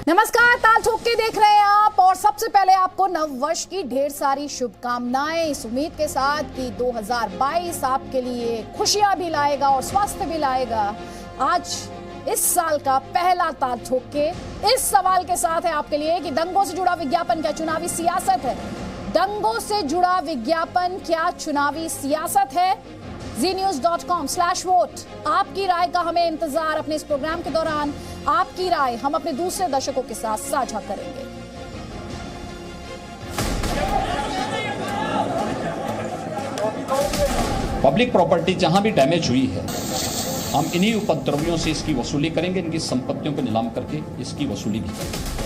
नमस्कार, ताल ठोक के देख रहे हैं आप और सबसे पहले आपको नववर्ष की ढेर सारी शुभकामनाएं, इस उम्मीद के साथ कि 2022 आपके लिए खुशियां भी लाएगा और स्वास्थ्य भी लाएगा। आज इस साल का पहला ताल ठोक के इस सवाल के साथ है आपके लिए कि दंगों से जुड़ा विज्ञापन क्या चुनावी सियासत है? दंगों से जुड़ा विज्ञापन क्या चुनावी सियासत है? znews.com/vote। आपकी राय का हमें इंतजार। अपने इस प्रोग्राम के दौरान आपकी राय हम अपने दूसरे दर्शकों के साथ साझा करेंगे। पब्लिक प्रॉपर्टी जहां भी डैमेज हुई है, हम इन्हीं उपद्रवियों से इसकी वसूली करेंगे, इनकी संपत्तियों को नीलाम करके इसकी वसूली भी करेंगे।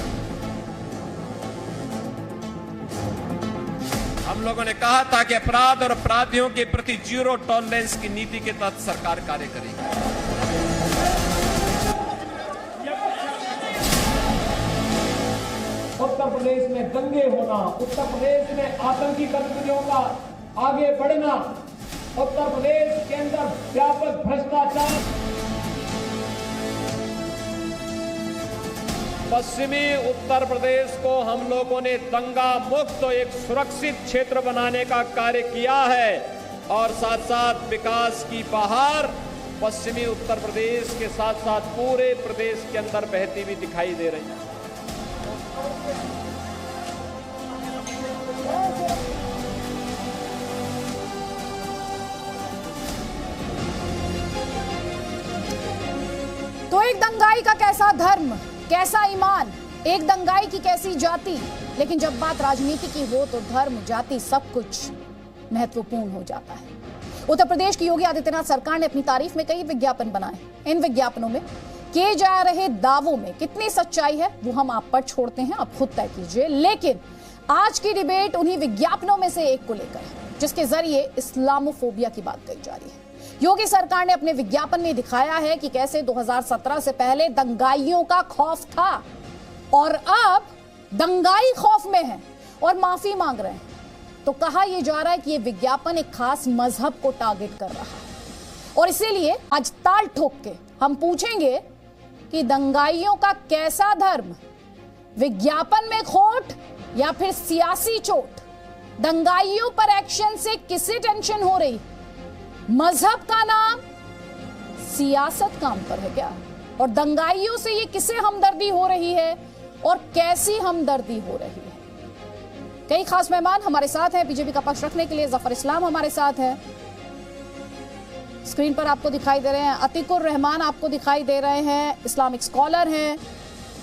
हम लोगों ने कहा था कि अपराध और अपराधियों के प्रति जीरो टॉलरेंस की नीति के तहत सरकार कार्य करेगी। उत्तर प्रदेश में दंगे होना, उत्तर प्रदेश में आतंकी गतिविधियों का आगे बढ़ना, उत्तर प्रदेश के अंदर व्यापक भ्रष्टाचार। पश्चिमी उत्तर प्रदेश को हम लोगों ने दंगा मुक्त एक सुरक्षित क्षेत्र बनाने का कार्य किया है और साथ साथ विकास की बहार पश्चिमी उत्तर प्रदेश के साथ साथ पूरे प्रदेश के अंदर बहती हुई दिखाई दे रही है। तो एक दंगाई का कैसा धर्म, कैसा ईमान, एक दंगाई की कैसी जाति, लेकिन जब बात राजनीति की हो तो धर्म, जाति सब कुछ महत्वपूर्ण हो जाता है। उत्तर प्रदेश की योगी आदित्यनाथ सरकार ने अपनी तारीफ में कई विज्ञापन बनाए। इन विज्ञापनों में किए जा रहे दावों में कितनी सच्चाई है वो हम आप पर छोड़ते हैं, आप खुद तय कीजिए। लेकिन आज की डिबेट उन्हीं विज्ञापनों में से एक को लेकर है जिसके जरिए इस्लामोफोबिया की बात कही जा रही है। योगी सरकार ने अपने विज्ञापन में दिखाया है कि कैसे 2017 से पहले दंगाइयों का खौफ था और अब दंगाई खौफ में है और माफी मांग रहे हैं। तो कहा यह जा रहा है कि यह विज्ञापन एक खास मजहब को टारगेट कर रहा है और इसीलिए आज ताल ठोक के हम पूछेंगे कि दंगाइयों का कैसा धर्म, विज्ञापन में खोट या फिर सियासी चोट? दंगाइयों पर एक्शन से किसे टेंशन हो रही? मजहब का नाम सियासत काम पर है क्या? और दंगाइयों से ये किसे हमदर्दी हो रही है और कैसी हमदर्दी हो रही है? कई खास मेहमान हमारे साथ हैं बीजेपी का पक्ष रखने के लिए। जफर इस्लाम हमारे साथ हैं, स्क्रीन पर आपको दिखाई दे रहे हैं। अतीकुर रहमान आपको दिखाई दे रहे हैं, इस्लामिक स्कॉलर हैं।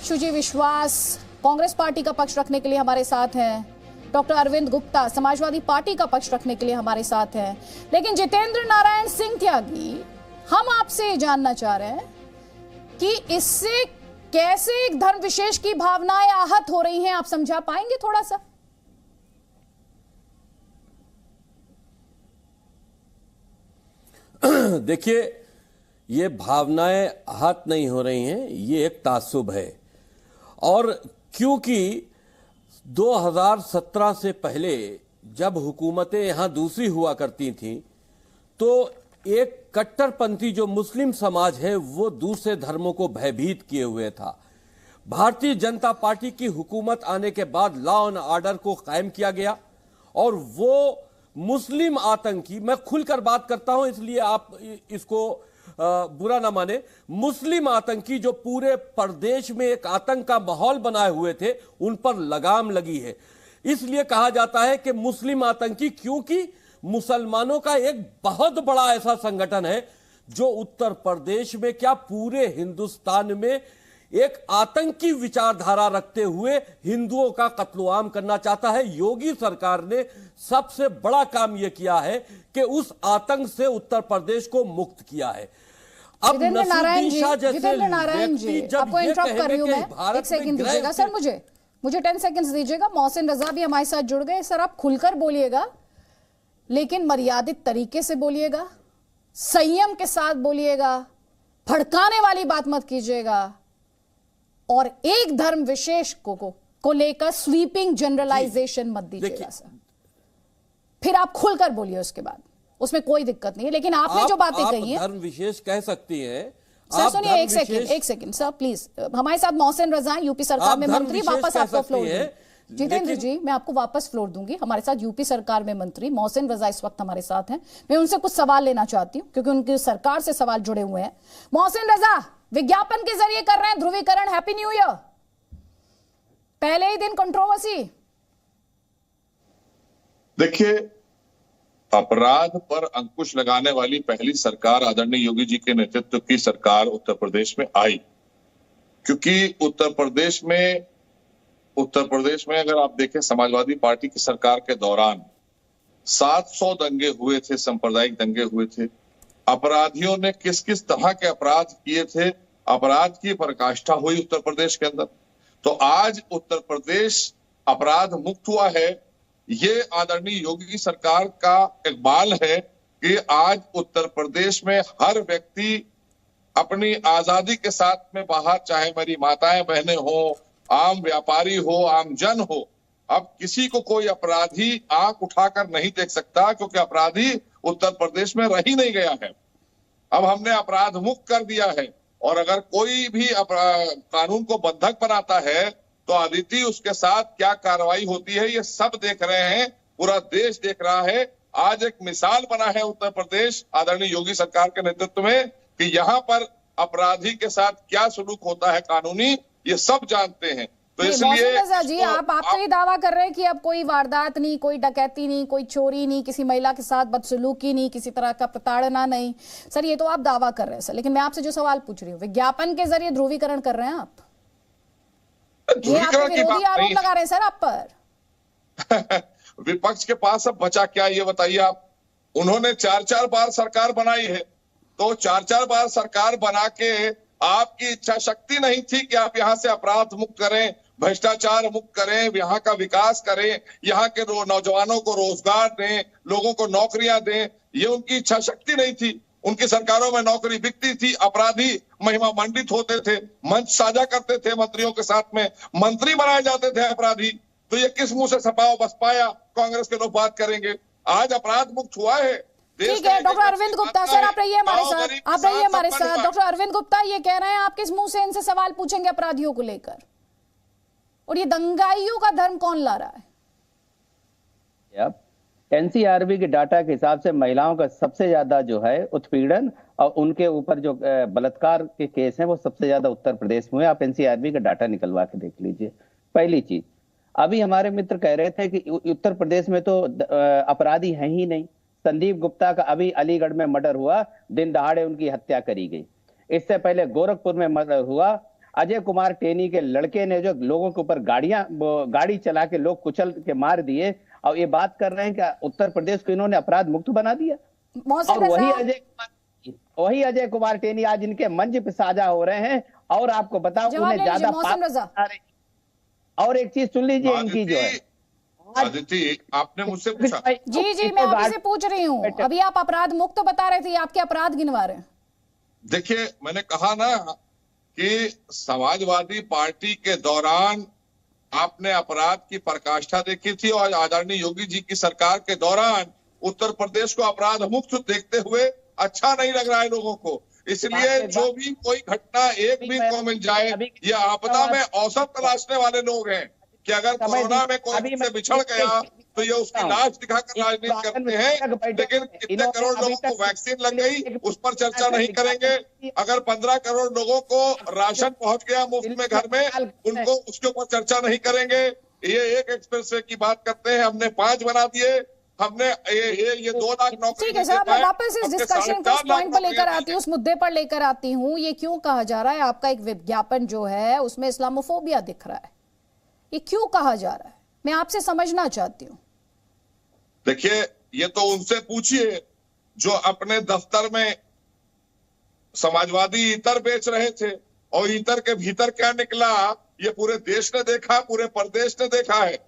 शुचि विश्वास कांग्रेस पार्टी का पक्ष रखने के लिए हमारे साथ हैं। डॉक्टर अरविंद गुप्ता समाजवादी पार्टी का पक्ष रखने के लिए हमारे साथ हैं। लेकिन जितेंद्र नारायण सिंह त्यागी, हम आपसे जानना चाह रहे हैं कि इससे कैसे एक धर्म विशेष की भावनाएं आहत हो रही हैं, आप समझा पाएंगे थोड़ा सा? देखिए, ये भावनाएं आहत नहीं हो रही हैं, ये एक तासुब है। और क्योंकि 2017 से पहले जब हुकूमतें यहां दूसरी हुआ करती थीं तो एक कट्टरपंथी जो मुस्लिम समाज है वो दूसरे धर्मों को भयभीत किए हुए था। भारतीय जनता पार्टी की हुकूमत आने के बाद लॉ एंड ऑर्डर को कायम किया गया और वो मुस्लिम आतंकी, मैं खुलकर बात करता हूं इसलिए आप इसको बुरा ना माने, मुस्लिम आतंकी जो पूरे प्रदेश में एक आतंक का माहौल बनाए हुए थे उन पर लगाम लगी है। इसलिए कहा जाता है कि मुस्लिम आतंकी, क्योंकि मुसलमानों का एक बहुत बड़ा ऐसा संगठन है जो उत्तर प्रदेश में क्या पूरे हिंदुस्तान में एक आतंकी विचारधारा रखते हुए हिंदुओं का कत्लेआम करना चाहता है। योगी सरकार ने सबसे बड़ा काम यह किया है कि उस आतंक से उत्तर प्रदेश को मुक्त किया है। अब जितेंद्र नारायण जी, आपको इंटरप्ट कर रही हूं मैं, एक सेकंड दीजिएगा सर, मुझे 10 सेकंड्स दीजिएगा। मोहसिन रजा भी हमारे साथ जुड़ गए। सर, आप खुलकर बोलिएगा लेकिन मर्यादित तरीके से बोलिएगा, संयम के साथ बोलिएगा, भड़काने वाली बात मत कीजिएगा और एक धर्म विशेष को लेकर स्वीपिंग जनरलाइजेशन मत दीजिएगा सर। फिर आप खुलकर बोलिए उसके बाद, उसमें कोई दिक्कत नहीं है। लेकिन आपने जो बातें कही हैं, धर्म विशेष कह सकती हैं, सर सुनिए, एक सेकंड सर प्लीज। हमारे साथ मोहसिन रजा यूपी सरकार में मंत्री, वापस आपको फ्लोर दूंगी। जितेंद्र जी, मैं आपको वापस फ्लोर दूंगी। हमारे साथ यूपी सरकार में मंत्री मोहसिन रजा इस वक्त हमारे साथ हैं। मैं उनसे कुछ सवाल लेना चाहती हूँ क्योंकि उनकी सरकार से सवाल जुड़े हुए हैं। मोहसिन रजा, विज्ञापन के जरिए कर रहे हैं ध्रुवीकरण, हैप्पी न्यू ईयर। पहले ही दिन कंट्रोवर्सी। देखिए, अपराध पर अंकुश लगाने वाली पहली सरकार आदरणीय योगी जी के नेतृत्व की सरकार उत्तर प्रदेश में आई, क्योंकि उत्तर प्रदेश में अगर आप देखें समाजवादी पार्टी की सरकार के दौरान 700 दंगे हुए थे, सांप्रदायिक दंगे हुए थे। अपराधियों ने किस किस तरह के अपराध किए थे, अपराध की पराकाष्ठा हुई उत्तर प्रदेश के अंदर। तो आज उत्तर प्रदेश अपराध मुक्त हुआ है, ये आदरणीय योगी सरकार का इकबाल है कि आज उत्तर प्रदेश में हर व्यक्ति अपनी आजादी के साथ में बाहर, चाहे मेरी माताएं बहनें हो, आम व्यापारी हो, आम जन हो, अब किसी को कोई अपराधी आंख उठाकर नहीं देख सकता, क्योंकि अपराधी उत्तर प्रदेश में रह ही नहीं गया है। अब हमने अपराध मुक्त कर दिया है, और अगर कोई भी कानून को बंधक बनाता है तो अदिति उसके साथ क्या कार्रवाई होती है, ये सब देख रहे हैं, पूरा देश देख रहा है। आज एक मिसाल बना है उत्तर प्रदेश आदरणीय योगी सरकार के नेतृत्व में कि यहाँ पर अपराधी के साथ क्या सलूक होता है कानूनी, ये सब जानते हैं। तो इसलिए जी आप तो ये दावा कर रहे हैं कि अब कोई वारदात नहीं, कोई डकैती नहीं, कोई चोरी नहीं, किसी महिला के साथ बदसलूकी नहीं, किसी तरह का प्रताड़ना नहीं। सर ये तो आप दावा कर रहे हैं सर, लेकिन मैं आपसे जो सवाल पूछ रही हूँ, विज्ञापन के जरिए ध्रुवीकरण कर रहे हैं आप, ये आपके विरोधी आरोप लगा रहे हैं सर आप पर। विपक्ष के पास अब बचा क्या, ये बताइए आप। उन्होंने 4-4 बार सरकार बनाई है, तो 4-4 बार सरकार बना के आपकी इच्छा शक्ति नहीं थी कि आप यहाँ से अपराध मुक्त करें, भ्रष्टाचार मुक्त करें, यहाँ का विकास करें, यहाँ के नौजवानों को रोजगार दें, लोगों को नौकरियां दें। ये उनकी इच्छा शक्ति नहीं थी। उनकी सरकारों में नौकरी बिकती थी, अपराधी महिमा मंडित होते थे, मंच साझा करते थे मंत्रियों के साथ में, मंत्री बनाए जाते थे अपराधी। तो ये किस मुंह से सपा बस पाया, कांग्रेस के लोग बात करेंगे। आज अपराध मुक्त हुआ है। ठीक है डॉक्टर अरविंद गुप्ता सर, आप रहिए हमारे साथ। डॉक्टर अरविंद गुप्ता ये कह रहे हैं आप किस मुंह से इनसे सवाल पूछेंगे अपराधियों को लेकर, और ये दंगाइयों का धर्म कौन ला रहा है? एनसीआरबी के डाटा के हिसाब से महिलाओं का सबसे ज्यादा जो है उत्पीड़न और उनके ऊपर जो बलात्कार के केस हैं वो सबसे ज्यादा उत्तर प्रदेश में है। आप एनसीआरबी का डाटा निकलवा के देख लीजिए। पहली चीज, अभी हमारे मित्र कह रहे थे कि उत्तर प्रदेश में तो अपराधी हैं ही नहीं। संदीप गुप्ता का अभी अलीगढ़ में मर्डर हुआ, दिन दहाड़े उनकी हत्या करी गई। इससे पहले गोरखपुर में मर्डर हुआ, अजय कुमार टेनी के लड़के ने जो लोगों के ऊपर गाड़ी चला के लोग कुचल के मार दिए, और ये बात कर रहे हैं कि उत्तर प्रदेश को इन्होंने अपराध मुक्त बना दिया। और वही अजय कुमार टेनी आज इनके मंच पे साझा हो रहे हैं। और आपको बताओ उन्हें ज्यादा। और एक चीज सुन लीजिए इनकी जो है, अदिति आपने मुझसे पूछा। जी मैं आपसे पूछ रही हूँ, अभी आप अपराध मुक्त बता रहे थे, आपके अपराध गिनवा रहे हैं। देखिए, मैंने कहा ना कि समाजवादी पार्टी के दौरान आपने अपराध की पराकाष्ठा देखी थी, और आदरणीय योगी जी की सरकार के दौरान उत्तर प्रदेश को अपराध मुक्त देखते हुए अच्छा नहीं लग रहा है लोगों को। इसलिए जो भी कोई घटना एक भी को मिल जाए, ये आपदा में औसत तलाशने वाले लोग हैं कि अगर कोरोना में कोई से बिछड़ गया तो ये उसकी लाश दिखाकर राजनीति करते हैं। लेकिन कितने करोड़ लोगों को वैक्सीन लग गई उस पर चर्चा नहीं करेंगे। अगर 15 करोड़ लोगों को राशन पहुंच गया मुफ्त में घर में, उनको उसके ऊपर चर्चा नहीं करेंगे। ये एक एक्सप्रेसवे की बात करते हैं, हमने 5 बना दिए, हमने ये 2 लाख नौकरी। ठीक है सर, मैं वापस इस डिस्कशन को उस पॉइंट पर लेकर आती हूँ, उस मुद्दे पर लेकर आती हूँ। ये क्यों कहा जा रहा है आपका एक विज्ञापन जो है उसमें इस्लामोफोबिया दिख रहा है, ये क्यों कहा जा रहा है, मैं आपसे समझना चाहती हूँ। देखिए, ये तो उनसे पूछिए जो अपने दफ्तर में समाजवादी इतर बेच रहे थे, और इतर के भीतर क्या निकला ये पूरे देश ने देखा, पूरे प्रदेश ने देखा है।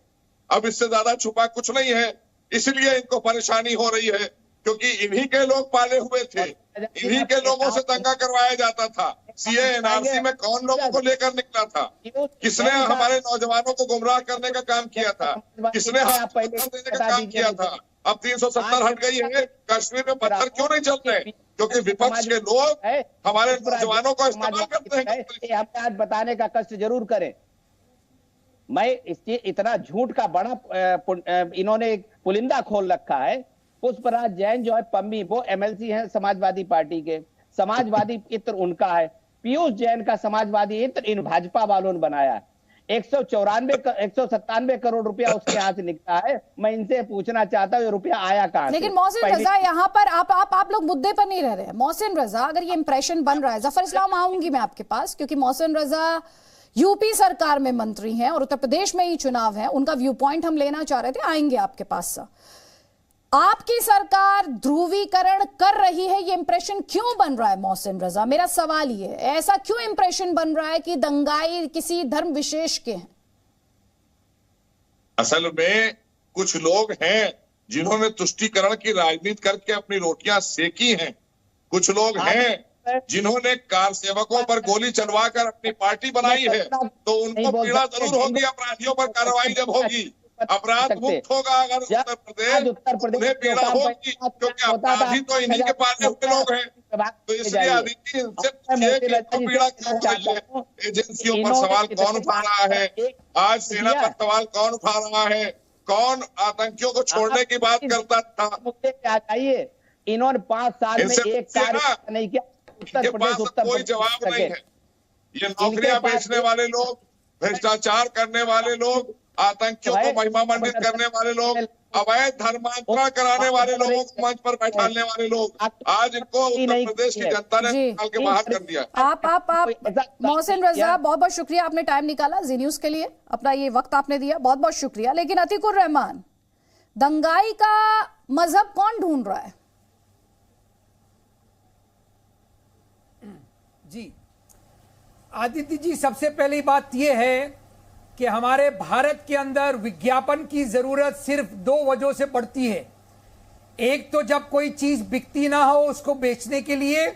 अब इससे ज्यादा छुपा कुछ नहीं है। इसलिए इनको परेशानी हो रही है, क्योंकि इन्हीं के लोग पाले हुए थे, इन्हीं के लोगों से दंगा करवाया जाता था। सीए एनआरसी में कौन लोगों को लेकर निकला था? किसने हमारे नौजवानों को गुमराह करने का काम किया था? किसने देने का काम किया था? अब 370 हट गई है। कश्मीर में पत्थर क्यों नहीं चल रहे? क्योंकि विपक्ष के लोग हमारे जवानों को इस्तेमाल करते हैं। हमें आज बताने का कष्ट जरूर करें। मैं इसके इतना झूठ का बड़ा इन्होंने पुलिंदा खोल रखा है। पुष्पराज जैन जो है पम्मी, वो एमएलसी हैं समाजवादी पार्टी के, समाजवादी इत्र उनका है। पीयूष जैन का समाजवादी इत्र इन भाजपा वालों ने बनाया है। 197 करोड़ रुपया उसके हाथ से निकला है। मैं इनसे पूछना चाहता हूँ ये रुपया आया कहां से? लेकिन मोहसिन रजा, यहाँ पर आप लोग मुद्दे पर नहीं रह रहे हैं। मोहसिन रजा, अगर ये इंप्रेशन बन रहा है, जफर इस्लाम आऊंगी मैं आपके पास, क्योंकि मोहसिन रजा यूपी सरकार में मंत्री हैं और उत्तर प्रदेश में ही चुनाव है, उनका व्यू पॉइंट हम लेना चाह रहे थे, आएंगे आपके पास। आपकी सरकार ध्रुवीकरण कर रही है, ये इंप्रेशन क्यों बन रहा है मोहसिन रजा? मेरा सवाल ये है, ऐसा क्यों इंप्रेशन बन रहा है कि दंगाई किसी धर्म विशेष के हैं? असल में कुछ लोग हैं जिन्होंने तुष्टीकरण की राजनीति करके अपनी रोटियां सेकी हैं। कुछ लोग हैं जिन्होंने कार सेवकों पर गोली चलवाकर अपनी पार्टी बनाई है। तो उनको पीड़ा जरूर होगी अपराधियों पर कार्रवाई जब होगी। अपराध मुक्त होगा अगर उत्तर प्रदेश, उन्हें पीड़ा होगी क्योंकि अपराधी तो इन्हीं के पाले हुए लोग हैं। तो इसलिए आदित्य इनसे पूछिए कि इनको पीड़ा क्यों चाहिए? एजेंसियों पर सवाल कौन उठा रहा है? आज सेना पर सवाल कौन उठा रहा है? कौन आतंकियों को छोड़ने की बात करता था? इन्होंने 5 साल में एक कार्य नहीं किया। इनके पास कोई जवाब नहीं है। ये नौकरियां बेचने वाले लोग, भ्रष्टाचार करने वाले लोग, आतंकियों को महिमा मंडित करने वाले लोग, अवैध धर्मांतरण कराने वाले लोगों को मंच पर बैठाने वाले लोग, आज इनको उत्तर प्रदेश की जनता ने निकाल के बाहर कर दिया। आप मोहसिन रजा, बहुत बहुत शुक्रिया, आपने टाइम निकाला जी न्यूज के लिए, अपना ये वक्त आपने दिया, बहुत बहुत शुक्रिया। लेकिन अतीकुर रहमान, दंगाई का मजहब कौन ढूंढ रहा है? जी आदित्य जी, सबसे पहली बात यह है कि हमारे भारत के अंदर विज्ञापन की जरूरत सिर्फ 2 वजहों से पड़ती है। एक तो जब कोई चीज बिकती ना हो उसको बेचने के लिए,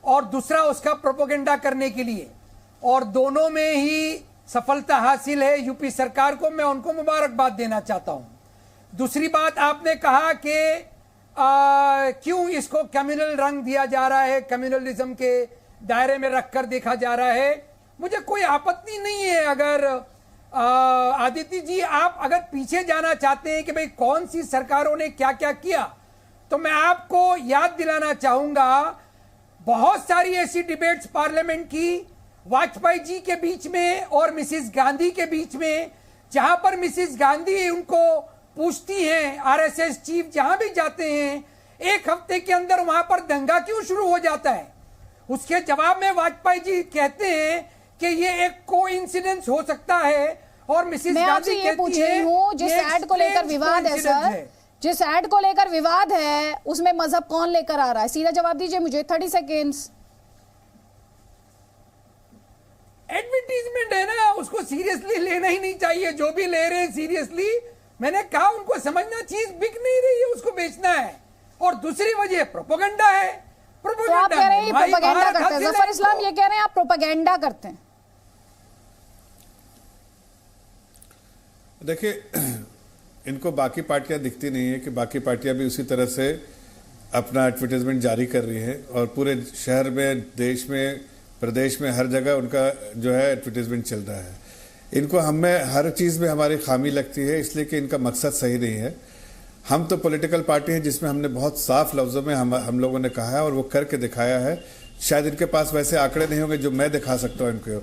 और दूसरा उसका प्रोपेगेंडा करने के लिए, और दोनों में ही सफलता हासिल है यूपी सरकार को। मैं उनको मुबारकबाद देना चाहता हूं। दूसरी बात, आपने कहा कि क्यों इसको कम्युनल रंग दिया जा रहा है, कम्युनलिज्म के दायरे में रखकर देखा जा रहा है। मुझे कोई आपत्ति नहीं है अगर आदित्य जी आप अगर पीछे जाना चाहते हैं कि भाई कौन सी सरकारों ने क्या क्या किया, तो मैं आपको याद दिलाना चाहूंगा बहुत सारी ऐसी डिबेट्स पार्लियामेंट की वाजपेयी जी के बीच में और मिसेस गांधी के बीच में, जहां पर मिसेस गांधी उनको पूछती हैं, आरएसएस चीफ जहां भी जाते हैं, 1 हफ्ते के अंदर वहां पर दंगा क्यों शुरू हो जाता है? उसके जवाब में वाजपेयी जी कहते हैं कि ये एक कोइंसिडेंस हो सकता है, और मिसेस गांधी ये पूछ रही हूँ, जिस ऐड को लेकर विवाद है सर, जिस ऐड को लेकर विवाद है उसमें मजहब कौन लेकर आ रहा है? सीधा जवाब दीजिए मुझे, 30 सेकेंड्स। एडवर्टीजमेंट है ना, उसको सीरियसली लेना ही नहीं चाहिए। जो भी ले रहे हैं सीरियसली, मैंने कहा उनको समझना चीज बिक नहीं रही है, उसको बेचना है। और दूसरी वजह प्रोपेगेंडा है। तो आप कह रहे हैं प्रोपेगेंडा करते हैं, जफर इस्लाम ये कह रहे हैं आप प्रोपेगेंडा करते हैं। देखिए, इनको बाकी पार्टियां दिखती नहीं है कि बाकी पार्टियां भी उसी तरह से अपना एडवर्टाइजमेंट जारी कर रही है, और पूरे शहर में, देश में, प्रदेश में हर जगह उनका जो है एडवर्टाइजमेंट चल रहा है। इनको हमें हर चीज़ में हमारी खामी लगती है, इसलिए कि इनका मकसद सही नहीं है। हम तो पॉलिटिकल पार्टी हैं जिसमें हमने बहुत साफ लफ्ज़ों में हम लोगों ने कहा है और वो करके दिखाया है। शायद इनके पास वैसे आंकड़े नहीं होंगे जो मैं दिखा सकता हूँ इनको।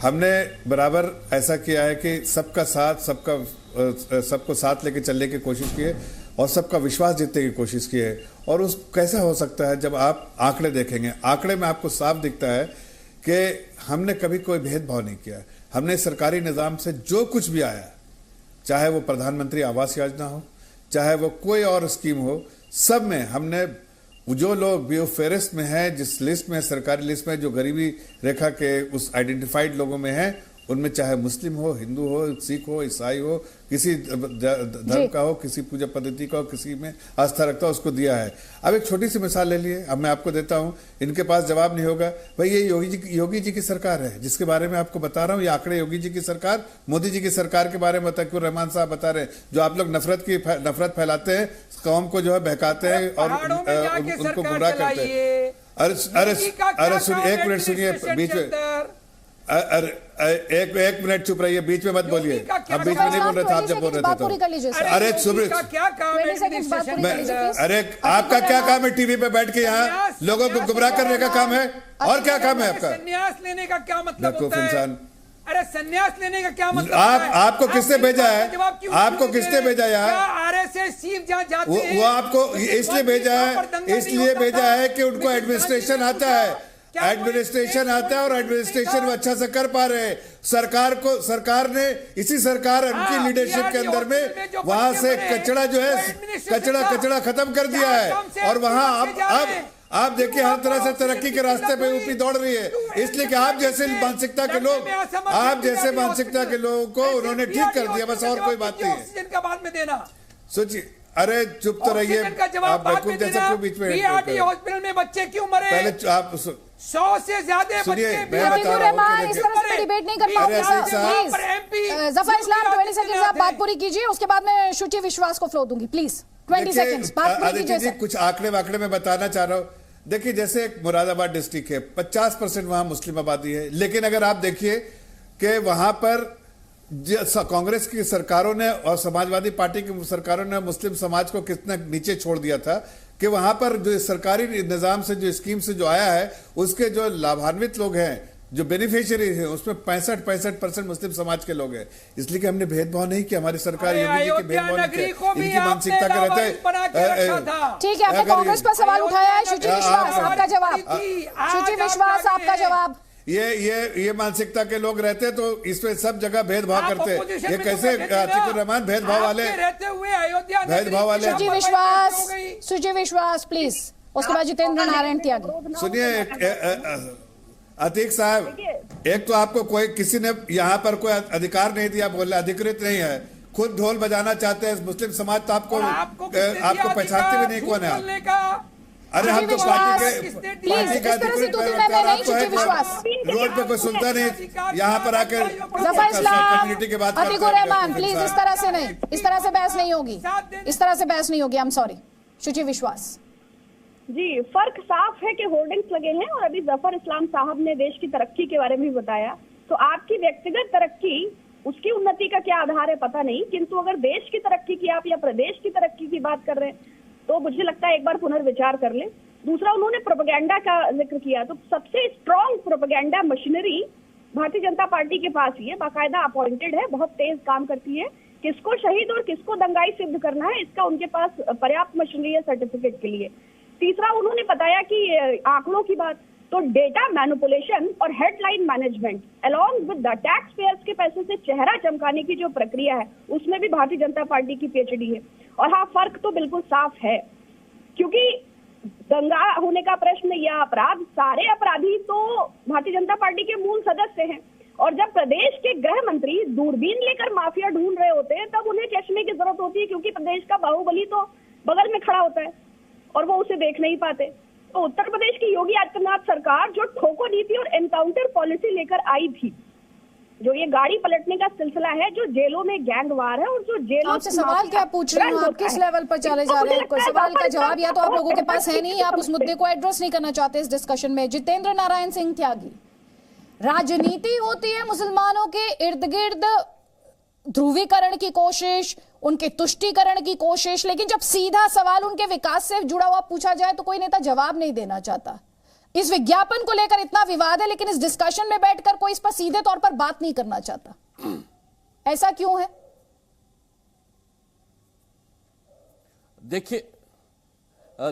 हमने बराबर ऐसा किया है कि सबका साथ, सबको साथ लेके चलने की कोशिश की है और सबका विश्वास जीतने की कोशिश की है। और उस कैसा हो सकता है जब आप आंकड़े देखेंगे, आंकड़े में आपको साफ दिखता है कि हमने कभी कोई भेदभाव नहीं किया। हमने सरकारी निज़ाम से जो कुछ भी आया, चाहे वो प्रधानमंत्री आवास योजना हो, चाहे वो कोई और स्कीम हो, सब में हमने जो लोग भी फेरिस्त में है, जिस लिस्ट में, सरकारी लिस्ट में जो गरीबी रेखा के उस आइडेंटिफाइड लोगों में है, उनमें चाहे मुस्लिम हो, हिंदू हो, सिख हो, ईसाई हो, किसी धर्म का हो, किसी पूजा पद्धति का हो, किसी में आस्था रखता हो, उसको दिया है। अब एक छोटी सी मिसाल ले लिए, अब मैं आपको देता हूं, इनके पास जवाब नहीं होगा। भाई ये योगी जी की सरकार है जिसके बारे में आपको बता रहा हूं। ये आंकड़े योगी जी की सरकार, मोदी जी की सरकार के बारे में तकीर रहमान साहब बता रहे हैं। जो आप लोग नफरत फैलाते हैं, कौम को जो है बहकाते हैं और पहाड़ों में जाके उनको सरकार गुमराह करते हैं। चलाइए। अरे सुनिए, एक मिनट सुनिए, बीच में अरे एक मिनट चुप रहिए, बीच में मत बोलिए। हम बीच में नहीं बोल रहे थे, आप जब बोल रहे थे तो। अरे सुनिए, क्या काम है? अरे आपका क्या काम है टीवी पे बैठ के यहाँ लोगों को गुमराह करने का काम है? और क्या काम है आपका? संन्यास लेने का क्या मतलब बेवकूफ होता है? इंसान। अरे संन्यास लेने का क्या मतलब होता है? आपको किसने भेजा है? जवाब क्यों आपको किसने भेजा यहाँ? आरएसएस चीफ जहाँ जाते हैं वो आपको इसलिए भेजा है, इसलिए भेजा है कि उनको एडमिनिस्ट्रेशन आता है, एडमिनिस्ट्रेशन आता है और एडमिनिस्ट्रेशन वो अच्छा से कर पा रहे हैं। सरकार ने इसी सरकार उनकी लीडरशिप के अंदर में वहां से कचरा जो है कचरा खत्म कर दिया है और वहां अब आप देखिए हर तरह से तरक्की के रास्ते पे यूपी दौड़ रही है, इसलिए कि आप जैसे मानसिकता के लोगों को उन्होंने ठीक कर दिया, बस और कोई बात नहीं है। ऑक्सीजन का बाद में देना। सोचिए, अरे चुप तो रहिए, आप बेवकूफ जैसे क्यों बीच में? हॉस्पिटल में बच्चे क्यों मरे? पहले आप 100 से ज्यादा सुनिए, बच्चे। मैं बता रहा हूं, इस तरह से डिबेट नहीं कर पाओगे प्लीज। जफर इस्लाम 20 सेकंड आप बात पूरी कीजिए, उसके बाद मैं शुचि विश्वास को फ्लो दूंगी। प्लीज 20 सेकंड्स बात पूरी कीजिए। कुछ आंकड़े में बताना चाह रहा हूं। देखिए, जैसे एक मुरादाबाद डिस्ट्रिक्ट है, 50% वहां मुस्लिम आबादी है, लेकिन अगर आप देखिए कि वहां पर कांग्रेस की सरकारों ने और समाजवादी पार्टी की सरकारों ने मुस्लिम समाज को कितना नीचे छोड़ दिया था कि वहां पर जो सरकारी निजाम से जो स्कीम से जो आया है उसके जो लाभान्वित लोग हैं, जो बेनिफिशियरी हैं, उसमें 65% मुस्लिम समाज के लोग हैं। इसलिए कि हमने भेदभाव नहीं किया, हमारी सरकार योगी जी की भेदभाव नहीं किया, इनकी मानसिकता के रहते हैं। ठीक है, आपने कांग्रेस पर सवाल उठाया है। शुचि विश्वास आपका जवाब। शुचि विश्वास आपका जवाब। ये मानसिकता के लोग रहते तो इसमें सब जगह भेदभाव करते। ये कैसे आतिकुर रहमान भेदभाव वाले शुचि विश्वास प्लीज, उसके बाद जितेंद्र नारायण त्यागी। सुनिए अतीक साहब, एक तो आपको कोई किसी ने यहाँ पर कोई अधिकार नहीं दिया, बोलने अधिकृत नहीं है, खुद ढोल बजाना चाहते हैं मुस्लिम समाज, तो आपको पहचानते भी नहीं कौन है आप। अरे हम तो पार्टी का अधिकृत रोड पे कोई सुनता नहीं, यहाँ पर आकर कम्युनिटी के बात रहमान प्लीज इस तरह से नहीं, इस तरह से बहस नहीं होगी, इस तरह से बहस नहीं होगी। I am sorry. शुचि विश्वास जी, फर्क साफ है कि होर्डिंग्स लगे हैं और अभी जफर इस्लाम साहब ने देश की तरक्की के बारे में बताया। तो आपकी व्यक्तिगत तरक्की, उसकी उन्नति का क्या आधार है पता नहीं, किंतु अगर देश की तरक्की की आप या प्रदेश की तरक्की की बात कर रहे हैं तो मुझे लगता है एक बार पुनर्विचार कर ले। दूसरा, उन्होंने प्रोपेगेंडा का जिक्र किया, तो सबसे strong propaganda machinery Bharatiya Janata party के पास ही है, बाकायदा अपॉइंटेड है, बहुत तेज काम करती है। किसको शहीद और किसको दंगाई सिद्ध करना है, इसका उनके पास पर्याप्त मशीनरी है सर्टिफिकेट के लिए। तीसरा, उन्होंने बताया कि आंकड़ों की बात, तो डेटा मैनिपुलेशन और headline management along with the tax payers के पैसे से चेहरा चमकाने की जो प्रक्रिया है, उसमें भी भारतीय जनता पार्टी की पीएचडी है। और हाँ, फर्क तो बिल्कुल साफ है, क्योंकि दंगा होने का प्रश्न या अपराध, सारे अपराधी तो भारतीय जनता पार्टी के मूल सदस्य हैं। और जब प्रदेश के गृह मंत्री दूरबीन लेकर माफिया ढूंढ रहे होते हैं, तब उन्हें चश्मे की जरूरत होती है, क्योंकि प्रदेश का बाहुबली तो बगल में खड़ा होता है और वो उसे देख नहीं पाते। तो उत्तर प्रदेश की योगी आदित्यनाथ सरकार जो ठोको नीति और एनकाउंटर पॉलिसी लेकर आई थी, जो ये गाड़ी पलटने का सिलसिला है, जो जेलों में गैंगवार है और जो जेलों आपसे सवाल क्या पूछ रही हूँ, आप किस लेवल पर चले जा रहे हैं? कोई सवाल का जवाब या तो आप लोगों के पास है नहीं, आप उस मुद्दे को एड्रेस नहीं करना चाहते इस डिस्कशन में। जितेंद्र नारायण सिंह त्यागी, राजनीति होती है मुसलमानों के इर्द गिर्द ध्रुवीकरण की कोशिश, उनके तुष्टीकरण की कोशिश, लेकिन जब सीधा सवाल उनके विकास से जुड़ा हुआ पूछा जाए तो कोई नेता जवाब नहीं देना चाहता। इस विज्ञापन को लेकर इतना विवाद है, लेकिन इस डिस्कशन में बैठकर कोई इस पर सीधे तौर पर बात नहीं करना चाहता। ऐसा क्यों है?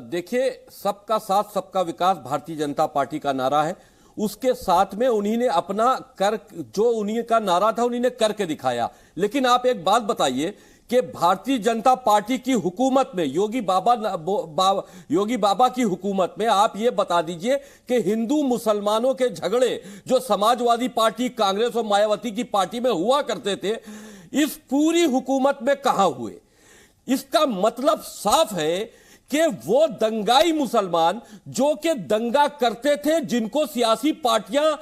देखिए, सबका साथ सबका विकास भारतीय जनता पार्टी का नारा है। उसके साथ में उन्हीं ने अपना जो उन्हीं का नारा था उन्हीं ने करके दिखाया। लेकिन आप एक बात बताइए कि भारतीय जनता पार्टी की हुकूमत में, योगी बाबा की हुकूमत में, आप ये बता दीजिए कि हिंदू मुसलमानों के झगड़े जो समाजवादी पार्टी, कांग्रेस और मायावती की पार्टी में हुआ करते थे, इस पूरी हुकूमत में कहां हुए? इसका मतलब साफ है कि वो दंगाई मुसलमान जो कि दंगा करते थे, जिनको सियासी पार्टियां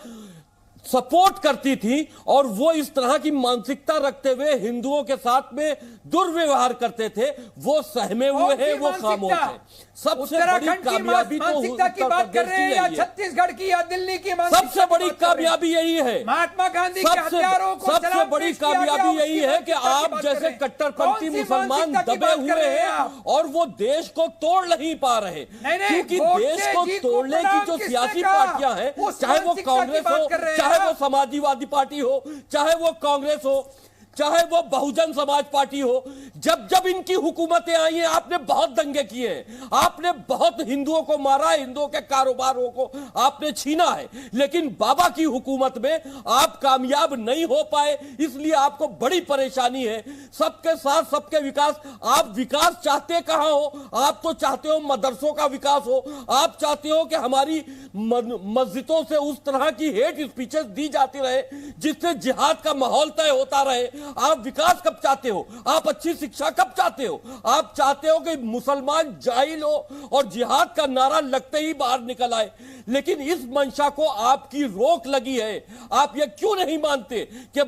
सपोर्ट करती थी और वो इस तरह की मानसिकता रखते हुए हिंदुओं के साथ में दुर्व्यवहार करते थे, वो सहमे हुए हैं, वो खामोश हैं। सबसे बड़ी कामयाबी तो मानसिकता की बात कर रहे हैं या छत्तीसगढ़ की या दिल्ली की मानसिकता? सबसे बड़ी कामयाबी यही है, महात्मा गांधी के हत्यारों को सबसे बड़ी कामयाबी यही है कि आप जैसे कट्टरपंथी मुसलमान दबे हुए हैं और वो देश को तोड़ नहीं पा रहे, क्योंकि देश को तोड़ने की जो सियासी पार्टियां हैं, चाहे वो कांग्रेस हो, चाहे वो समाजवादी पार्टी हो, चाहे वो कांग्रेस हो, चाहे वो बहुजन समाज पार्टी हो, जब जब इनकी हुकूमतें आई हैं आपने बहुत दंगे किए हैं, आपने बहुत हिंदुओं को मारा, हिंदुओं के कारोबारों को आपने छीना है, लेकिन बाबा की हुकूमत में आप कामयाब नहीं हो पाए, इसलिए आपको बड़ी परेशानी है। सबके साथ सबके विकास, आप विकास चाहते कहां हो? आप तो चाहते हो मदरसों का विकास हो, आप चाहते हो कि हमारी मस्जिदों से उस तरह की हेट स्पीचेस दी जाती रहे जिससे जिहाद का माहौल तय होता रहे। आप विकास कब चाहते हो? आप अच्छी शिक्षा कब चाहते हो? आप चाहते हो कि मुसलमान जाहिल हो और जिहाद का नारा लगते ही बाहर निकल आए, लेकिन इस मंशा को आपकी रोक लगी है। आप ये क्यों नहीं मानते कि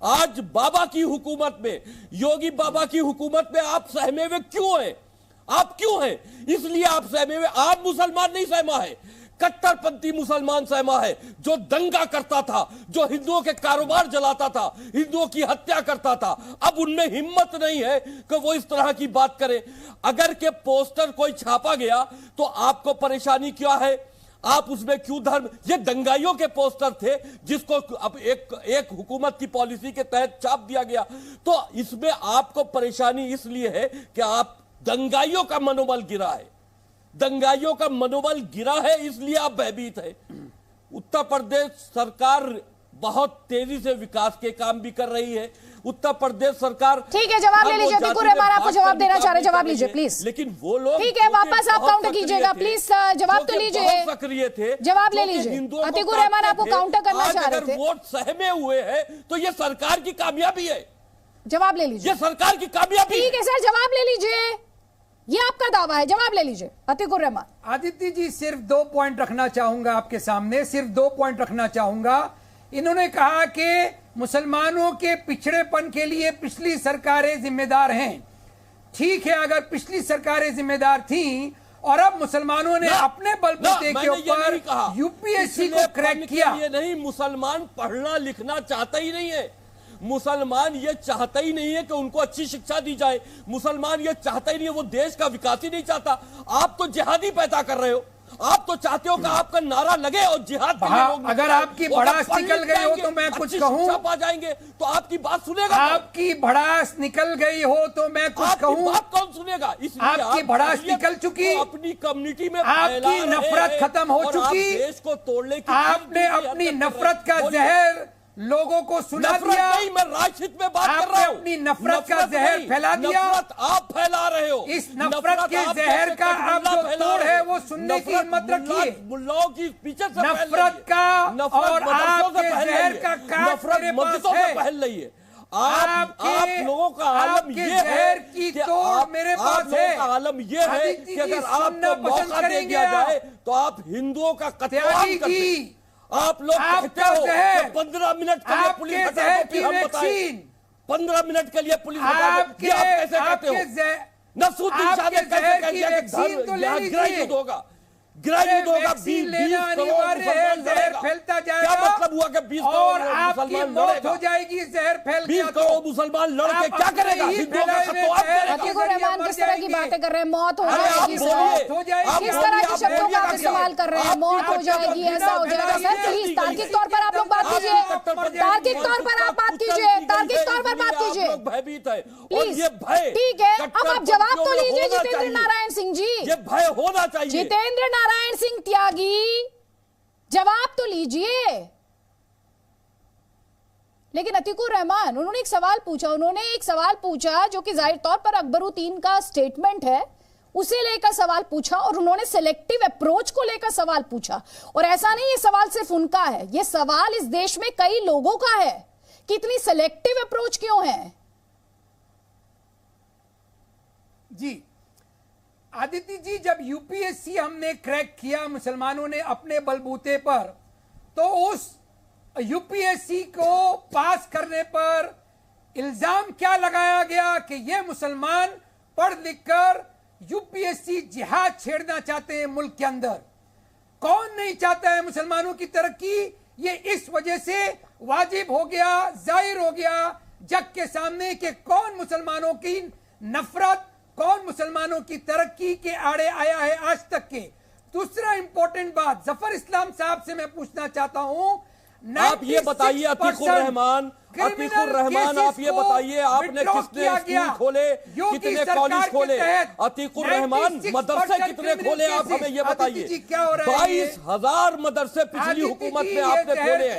आज बाबा की हुकूमत में, योगी बाबा की हुकूमत में आप सहमे हुए क्यों हैं? आप क्यों हैं? इसलिए आप सहमे हुए। आप मुसलमान नहीं सहमा है, कट्टरपंथी मुसलमान सहमा है, जो दंगा करता था, जो हिंदुओं के कारोबार जलाता था, हिंदुओं की हत्या करता था। अब उनमें हिम्मत नहीं है कि वो इस तरह की बात करे। अगर के पोस्टर कोई छापा गया तो आपको परेशानी क्या है? आप उसमें क्यों धर्म? ये दंगाइयों के पोस्टर थे जिसको अब एक हुकूमत की पॉलिसी के तहत छाप दिया गया, तो इसमें आपको परेशानी इसलिए है कि आप दंगाइयों का मनोबल गिरा है, दंगाइयों का मनोबल गिरा है, इसलिए आप भयभीत है। उत्तर प्रदेश सरकार बहुत तेजी से विकास के काम भी कर रही है। उत्तर प्रदेश सरकार, ठीक है, जवाब ले लीजिए। अतिकुर रहमान आपको जवाब देना चाह रहे, जवाब लीजिए प्लीज। लेकिन वो लोग, ठीक है, वापस आप काउंटर कीजिएगा प्लीज, जवाब तो लीजिए, सक्रिय थे, जवाब ले लीजिए। अतिकुर रहमान आपको काउंटर करना चाह रहे थे। वोट सहमे हुए हैं तो ये सरकार की कामयाबी है, जवाब ले लीजिए। ये सरकार की कामयाबी। ठीक है सर, जवाब ले लीजिए, ये आपका दावा है, जवाब ले लीजिए। अतिकुर रहमान। आदित्य जी, सिर्फ 2 पॉइंट रखना चाहूंगा आपके सामने, सिर्फ 2 पॉइंट रखना चाहूंगा। इन्होंने कहा कि मुसलमानों के पिछड़ेपन के लिए पिछली सरकारें जिम्मेदार हैं। ठीक है, अगर पिछली सरकारें जिम्मेदार थीं और अब मुसलमानों ने अपने बलबूते के ऊपर यूपीएससी को क्रैक किया। ये नहीं, मुसलमान पढ़ना लिखना चाहता ही नहीं है, मुसलमान ये चाहता ही नहीं है कि उनको अच्छी शिक्षा दी जाए, मुसलमान ये चाहता ही नहीं है, वो देश का विकास ही नहीं चाहता। आप तो जिहादी पैदा कर रहे हो, आप तो चाहते हो कि आपका नारा लगे और जिहाद के लिए लोग, अगर आपकी भड़ास निकल गई हो तो मैं कुछ कहूं, पा जाएंगे तो आपकी बात सुनेगा। आपकी भड़ास निकल गई हो तो मैं कुछ कहूं, बात कौन सुनेगा? आपकी भड़ास निकल चुकी, अपनी कम्युनिटी में आपकी नफरत खत्म हो चुकी, देश को तोड़ने की आपने अपनी नफरत का जहर लोगों को सुना दिया। नहीं, मैं राजनीति में बात कर रहा हूं। अपनी नफरत का जहर फैला दिया, नफरत आप फैला रहे हो। इस नफरत के जहर का आप जो तोड़ है वो सुनने की हिम्मत रखिए। मुल्लाओं की पीछे से नफरत का और आपके जहर का काट मेरे पास है। फैल रही है। आप लोगों का आलम ये है की तोड़ मेरे पास है। आलम ये है कि अगर आपको मौका दे दिया जाए तो आप हिंदुओं का कत्लेआम करते हैं। आप लोग कहते हो कि 15 मिनट के लिए पुलिस हटा दो, फिर हम बताएं 15 मिनट के लिए पुलिस हटा दो, ये आप कैसे कहते हो? नसरुद्दीन शाह ने कैसे कह दिया कि गृह युद्ध होगा, गृह युद्ध होगा, 20 करोड़ मुसलमान फैलता जाएगा। क्या मतलब हुआ कि 20 करोड़ मुसलमान मौत हो जाएगी, जहर फैल गया 20 करोड़ मुसलमान लड़ के क्या करेगा? हिंदुओं का अतिकुर रहमान किस तरह की बातें कर रहे हैं? मौत हो जाएगी सर, किस तरह के शब्दों का आप इस्तेमाल कर रहे हैं? मौत हो जाएगी, ऐसा हो जाएगा। सर प्लीज तार्किक तौर पर आप लोग बात कीजिए, तार्किक तौर पर आप बात कीजिए, तार्किक तौर पर बात कीजिए भयभीत है प्लीज। ये भय, ठीक है, अब आप जवाब तो लीजिए जितेंद्र नारायण सिंह जी। ये भय होना चाहिए। जितेंद्र नारायण सिंह त्यागी, जवाब तो लीजिए। लेकिन अतिकुर रहमान, उन्होंने एक सवाल पूछा जो कि जाहिर तौर पर अकबरुद्दीन का स्टेटमेंट है, उसे लेकर सवाल पूछा और उन्होंने सिलेक्टिव अप्रोच को लेकर सवाल पूछा। और ऐसा नहीं ये सवाल सिर्फ उनका है, ये सवाल इस देश में कई लोगों का है कि इतनी सिलेक्टिव अप्रोच क्यों है। जी आदित्य जी, जब यूपीएससी हमने क्रैक किया मुसलमानों ने अपने बलबूते पर, तो उस यूपीएससी को पास करने पर इल्जाम क्या लगाया गया कि ये मुसलमान पढ़ लिखकर यूपीएससी जिहाद छेड़ना चाहते हैं मुल्क के अंदर। कौन नहीं चाहता है मुसलमानों की तरक्की? ये इस वजह से वाजिब हो गया, जाहिर हो गया जग के सामने कि कौन मुसलमानों की नफरत, कौन मुसलमानों की तरक्की के आड़े आया है आज तक के। दूसरा इंपॉर्टेंट बात जफर इस्लाम साहब से मैं पूछना चाहता हूं, आप ये बताइए अतीकुर रहमान आप ये बताइए आपने कितने स्कूल खोले, कितने कॉलेज खोले? अतीकुर रहमान मदरसे कितने खोले आप हमें ये बताइए। 22,000 मदरसे पिछली हुकूमत में आपने खोले हैं।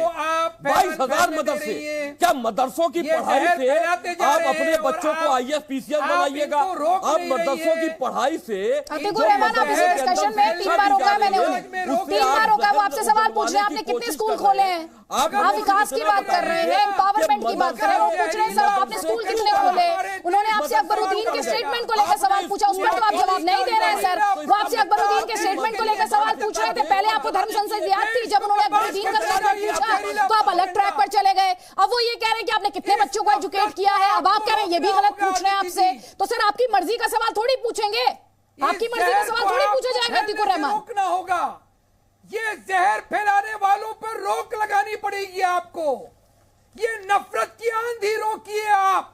22,000 मदरसे। क्या मदरसों की पढ़ाई से आप अपने बच्चों को IAS PCS बनाइएगा? आप मदरसों की पढ़ाई से अतीकुर रहमान, आप इसी डिस्कशन में 3 बार रोका है मैंने उन्हें, 3 बार रोका है। वो आपसे सवाल पूछ रहे हैं आपने कितने स्कूल खोले हैं। आप विकास की बात कर रहे हैं, एम्पावरमेंट की बात कर रहे हैं। वो पूछ रहे हैं सर आपने स्कूल कितने खोले। उन्होंने आपसे अकबरुद्दीन के स्टेटमेंट को लेकर सवाल पूछा, उस पर तो आप जवाब नहीं दे रहे हैं सर। वो आपसे अकबरुद्दीन के स्टेटमेंट को लेकर सवाल पूछ रहे थे। पहले आपको धर्म संसद याद थी, जब उन्होंने अकबरुद्दीन का स्टेटमेंट पूछा तो आप अलग ट्रैक पर चले गए। अब वो ये कह रहे हैं कि आपने कितने बच्चों को एजुकेट किया है, अब आप कह रहे हैं ये भी गलत पूछ रहे हैं आपसे। तो सर आपकी मर्जी का सवाल थोड़ी पूछेंगे, आपकी मर्जी का सवाल थोड़ी पूछा जाएगा अतीकुर रहमान। रोकना होगा, ये जहर फैलाने वालों पर रोक लगानी पड़ेगी आपको। ये नफरत की आंधी रोकिए आप,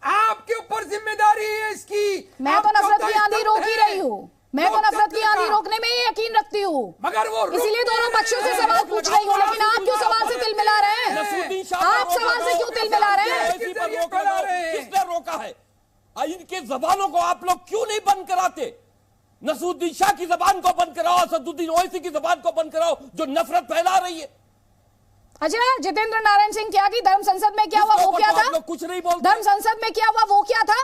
आपके ऊपर जिम्मेदारी है इसकी। मैं तो नफरत की आंधी रोक ही रही हूँ, मैं तो नफरत की आंधी रोकने में ही यकीन रखती हूँ, मगर वो इसीलिए दोनों पक्षों से सवाल पूछ रही हूँ। लेकिन आप क्यों सवाल से तिल मिला रहे हैं? आप सवाल से क्यों तिल मिला रहे हैं? किसने रोका है? इनके जबानों को आप लोग क्यों नहीं बंद कराते? नसरुद्दीन शाह की जबान को बंद कराओ, असदुद्दीन ओवैसी की जबान को बंद कराओ जो नफरत फैला रही है। अच्छा, जितेंद्र नारायण सिंह त्यागी धर्म संसद में क्या हुआ वो क्या था? कुछ नहीं बोलते। धर्म संसद में क्या हुआ वो क्या था?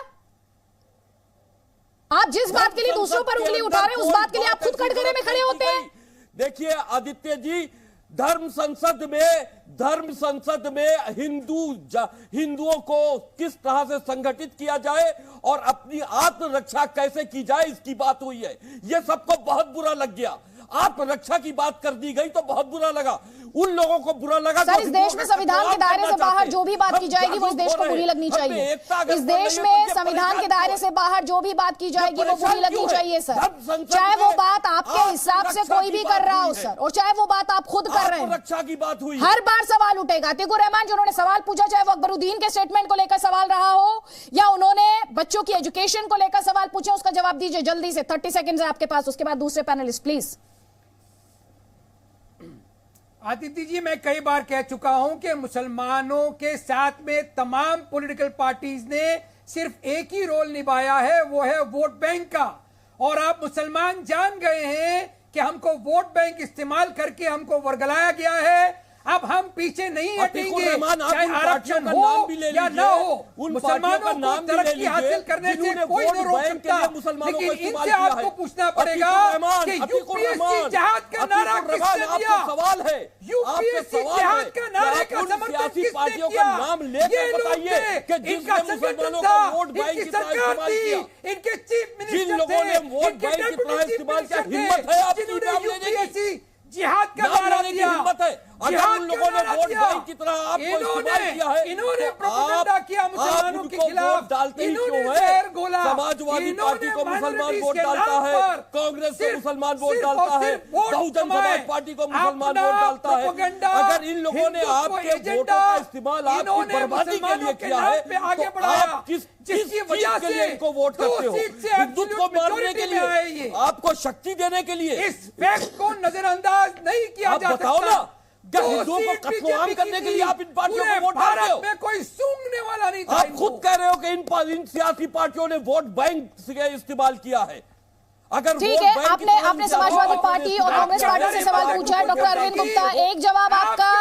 आप जिस बात के लिए दूसरों पर उंगली उठा रहे हैं उस बात के लिए आप खुद कटघरे में खड़े होते हैं। देखिए आदित्य जी, धर्म संसद में हिंदुओं को किस तरह से संगठित किया जाए और अपनी आत्मरक्षा कैसे की जाए इसकी बात हुई है। यह सबको बहुत बुरा लग गया। आत्मरक्षा की बात कर दी गई तो बहुत बुरा लगा। उन लोगों को बुरा लगा सर, इस देश में संविधान के दायरे से बाहर जो भी बात की जाएगी वो इस देश को बुरी लगनी चाहिए। इस देश में संविधान के दायरे से बाहर जो भी बात की जाएगी वो बुरी लगनी चाहिए सर, चाहे वो बात आपके हिसाब से कोई भी कर रहा हो सर, और चाहे वो बात आप खुद कर रहे हैं। रक्षा की बात हुई, हर बार सवाल उठेगा। अतीकुर रहमान जिन्होंने सवाल पूछा, चाहे वो अकबरुद्दीन के स्टेटमेंट को लेकर सवाल रहा हो या उन्होंने बच्चों की एजुकेशन को लेकर सवाल पूछा, उसका जवाब दीजिए जल्दी से। 30 सेकंड है आपके पास, उसके बाद दूसरे पैनलिस्ट प्लीज। आदित्य जी, मैं कई बार कह चुका हूं कि मुसलमानों के साथ में तमाम पॉलिटिकल पार्टीज ने सिर्फ एक ही रोल निभाया है, वो है वोट बैंक का। और आप मुसलमान जान गए हैं कि हमको वोट बैंक इस्तेमाल करके हमको वर्गलाया गया है। अब हम पीछे नहीं हटेंगे, चाहे आरक्षण हो या ना हो। मुसलमानों को तरक्की हासिल करने से कोई नहीं रोक सकता, लेकिन इनसे आपको पूछना पड़ेगा कि यूपीएससी जिहाद का नारा किसने दिया? सवाल है, यूपीएससी जिहाद का नारे का समर्थन किसने किया? ये लोग थे, इनका संगठन था, इनकी सरकार थी, इनके चीफ मिनिस्टर थे, इनके डेप्यूटी चीफ मिनिस्टर थे, जिन्होंने यूपीएससी जिहाद का नारा दिया। अगर उन लोगों ने वोट बैंक की तरह आपको इस्तेमाल किया है, इन्होंने प्रोपेगेंडा किया मुसलमानों के खिलाफ, डालते ही क्यों है? समाजवादी पार्टी को मुसलमान वोट डालता है, कांग्रेस को मुसलमान वोट डालता है, बहुजन समाज पार्टी को मुसलमान वोट डालता है। अगर इन लोगों ने आपके वोटों का इस्तेमाल आपकी बर्बादी के लिए किया है तो आप किस वजह से इनको वोट करते हो? हिंदुत्व को मारने के लिए, आपको शक्ति देने के लिए? इस फैक्ट को नजरअंदाज नहीं किया जा सकता। बताओ ना, हिंदुओं को कत्लेआम करने के लिए आप इन पार्टियों को वोट डालते हो? में कोई सूंघने वाला नहीं था। आप खुद कह रहे हो कि इन सियासी पार्टियों ने वोट बैंक से इस्तेमाल किया है। अगर ठीक है, आपने समाजवादी पार्टी और कांग्रेस पार्टी से सवाल पूछा है। डॉक्टर अरविंद गुप्ता, एक जवाब आपका,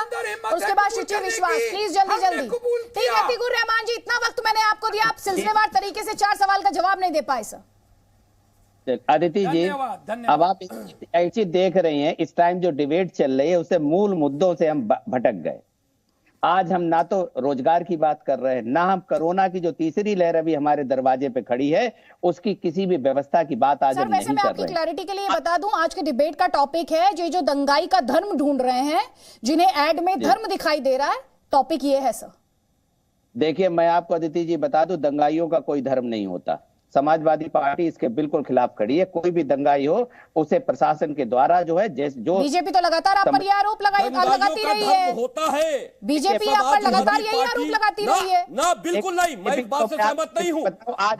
उसके बाद शिक्षी विश्वास, प्लीज जल्दी जल्दी। ठीक है अतीकुर रहमान जी, इतना वक्त मैंने आपको दिया, आप सिलसिलेवार तरीके से 4 सवाल का जवाब नहीं दे पाए सर। आदित्य जी, अब आप ऐसी देख रही हैं, इस टाइम जो डिबेट चल रही है उससे मूल मुद्दों से हम भटक गए। आज हम ना तो रोजगार की बात कर रहे हैं, ना हम कोरोना की जो तीसरी लहर अभी हमारे दरवाजे पे खड़ी है उसकी किसी भी व्यवस्था की बात आज हम नहीं कर रहे। मैं आपकी क्लैरिटी के लिए बता दूं, आज के डिबेट का टॉपिक है जो दंगाई का धर्म ढूंढ रहे हैं, जिन्हें ऐड में धर्म दिखाई दे रहा है, टॉपिक ये है सर। देखिए, मैं आपको अदिति जी बता दूं, दंगाइयों का कोई धर्म नहीं होता। समाजवादी पार्टी इसके बिल्कुल खिलाफ खड़ी है। कोई भी दंगाई हो उसे प्रशासन के द्वारा जो है जो बीजेपी तो लगातार आप पर ये आरोप लगाती रही है, होता है बीजेपी आप पर लगातार यही आरोप लगाती रही है ना। बिल्कुल नहीं, मैं इस बात से सहमत नहीं हूँ।